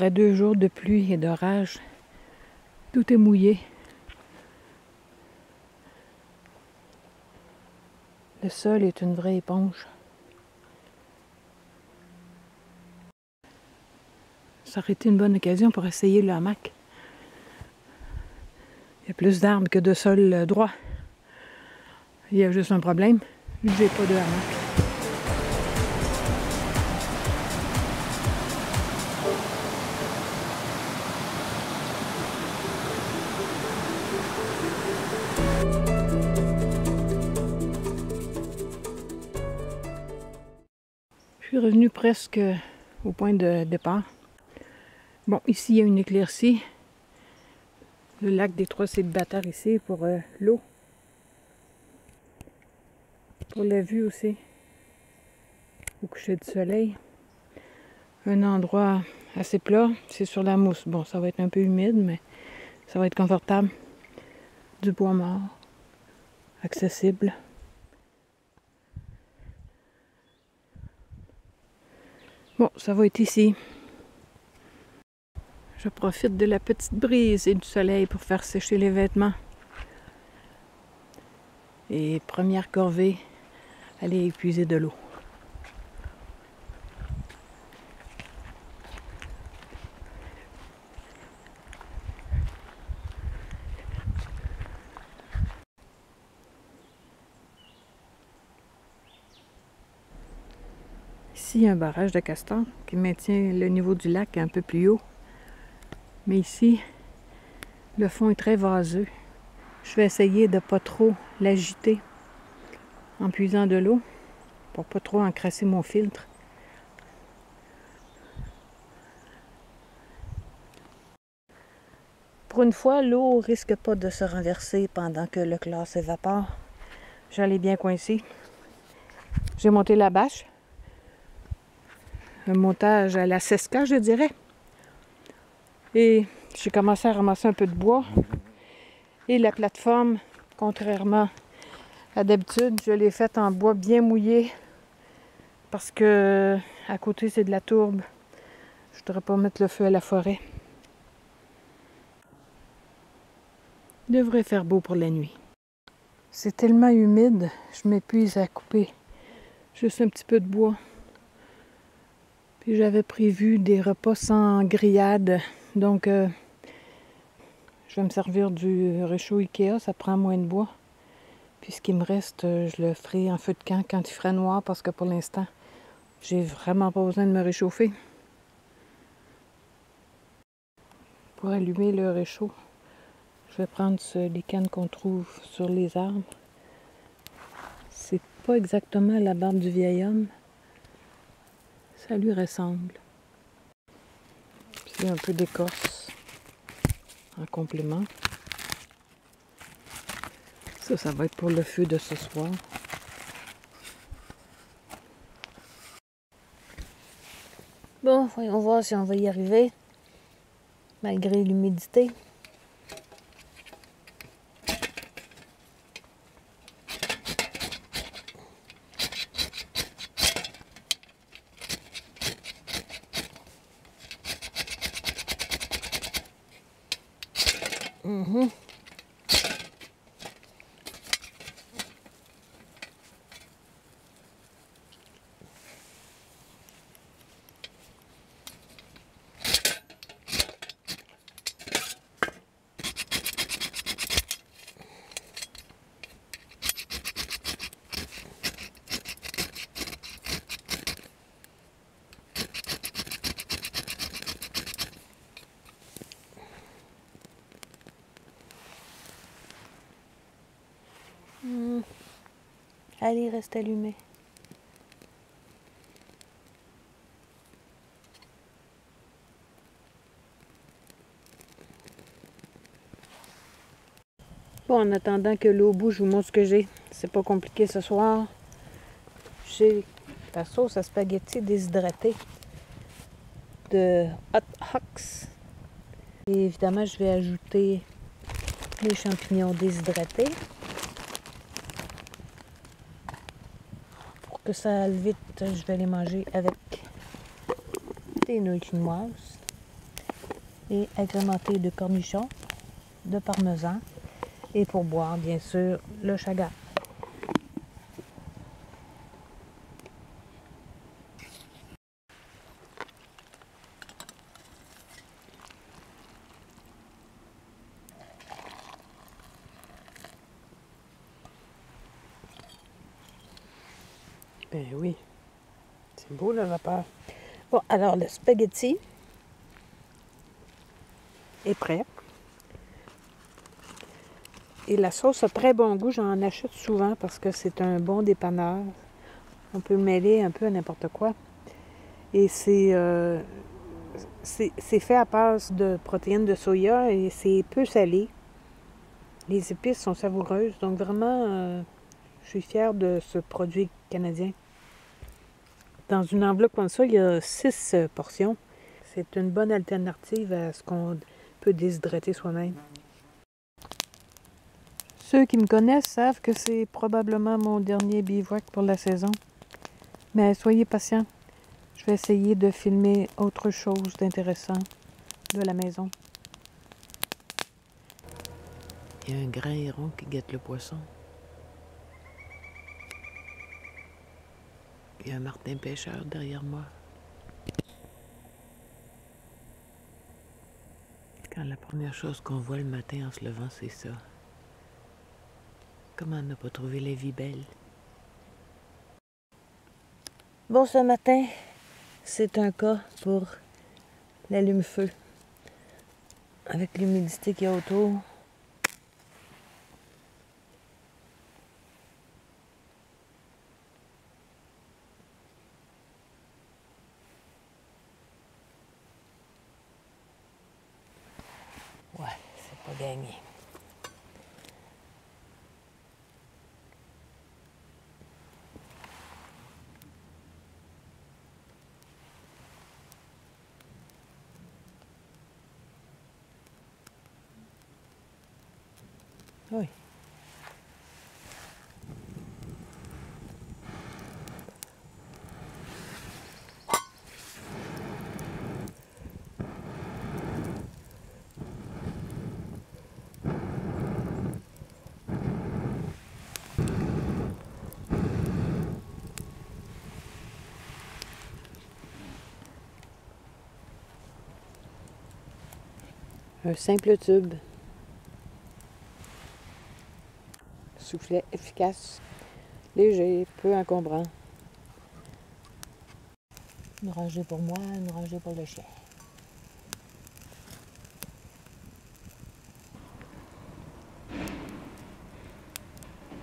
Après 2 jours de pluie et d'orage, tout est mouillé. Le sol est une vraie éponge. Ça aurait été une bonne occasion pour essayer le hamac. Il y a plus d'arbres que de sol droit. Il y a juste un problème, j'ai pas de hamac. Je suis revenue presque au point de départ. Bon, ici il y a une éclaircie. Le lac des Trois Célibataires ici pour l'eau. Pour la vue aussi. Au coucher du soleil. Un endroit assez plat, c'est sur la mousse. Bon, ça va être un peu humide, mais ça va être confortable. Du bois mort. Accessible. Bon, ça va être ici. Je profite de la petite brise et du soleil pour faire sécher les vêtements. Et première corvée, aller épuiser de l'eau. Ici, il y a un barrage de castor qui maintient le niveau du lac un peu plus haut. Mais ici, le fond est très vaseux. Je vais essayer de ne pas trop l'agiter en puisant de l'eau pour pas trop encrasser mon filtre. Pour une fois, l'eau risque pas de se renverser pendant que le chlore s'évapore. J'allais bien coincé. J'ai monté la bâche. Un montage à la Cesca, je dirais. Et j'ai commencé à ramasser un peu de bois. Et la plateforme, contrairement à d'habitude, je l'ai faite en bois bien mouillé. Parce que à côté, c'est de la tourbe. Je ne voudrais pas mettre le feu à la forêt. Il devrait faire beau pour la nuit. C'est tellement humide, je m'épuise à couper juste un petit peu de bois. Puis j'avais prévu des repas sans grillade, donc je vais me servir du réchaud Ikea, ça prend moins de bois. Puis ce qui me reste, je le ferai en feu de camp quand il fera noir, parce que pour l'instant, j'ai vraiment pas besoin de me réchauffer. Pour allumer le réchaud, je vais prendre les cannes qu'on trouve sur les arbres. C'est pas exactement la barbe du vieil homme. Ça lui ressemble. Puis un peu d'écorce en complément. Ça va être pour le feu de ce soir. Bon, voyons voir si on va y arriver, malgré l'humidité. Allez, reste allumé. Bon, en attendant que l'eau bouge, je vous montre ce que j'ai. C'est pas compliqué ce soir. J'ai la sauce à spaghetti déshydratée de Hot Hux. Et évidemment, je vais ajouter les champignons déshydratés. Pour que ça aille vite, je vais les manger avec des nouilles chinoises. et agrémenté de cornichons, de parmesan et pour boire, bien sûr, le chaga. Ben oui, c'est beau le vapeur. Bon, alors le spaghetti Est prêt. Et la sauce a très bon goût, j'en achète souvent parce que c'est un bon dépanneur. On peut le mêler un peu à n'importe quoi. Et c'est fait à base de protéines de soya et c'est peu salé. Les épices sont savoureuses, donc vraiment, je suis fière de ce produit canadien. Dans une enveloppe comme ça, il y a 6 portions. C'est une bonne alternative à ce qu'on peut déshydrater soi-même. Ceux qui me connaissent savent que c'est probablement mon dernier bivouac pour la saison. Mais soyez patients. Je vais essayer de filmer autre chose d'intéressant de la maison. Il y a un grand héron qui guette le poisson. Il y a un martin pêcheur derrière moi. Quand la première chose qu'on voit le matin en se levant, c'est ça. Comment on n'a pas trouvé la vie belle? Bon, ce matin, c'est un cas pour l'allume-feu. Avec l'humidité qu'il y a autour. Ouais, c'est pas gagné. Oui. Un simple tube. Soufflet efficace, léger, peu encombrant. Une rangée pour moi, une rangée pour le chien.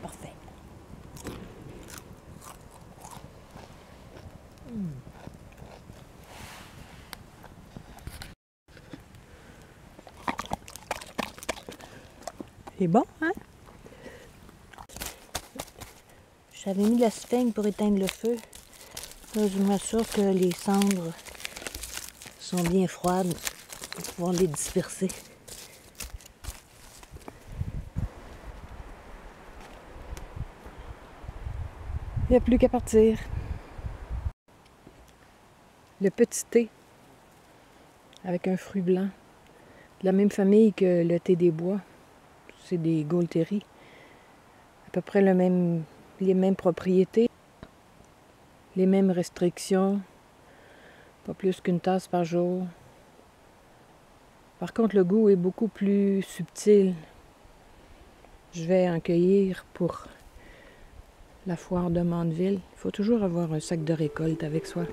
Parfait. C'est bon, hein? J'avais mis de la sphaigne pour éteindre le feu. Là, je m'assure que les cendres sont bien froides pour pouvoir les disperser. Il n'y a plus qu'à partir. Le petit thé avec un fruit blanc. De la même famille que le thé des bois. C'est des Gaultéries. À peu près les mêmes propriétés. Les mêmes restrictions. Pas plus qu'une tasse par jour. Par contre, le goût est beaucoup plus subtil. Je vais en cueillir pour la foire de Mandeville. Il faut toujours avoir un sac de récolte avec soi.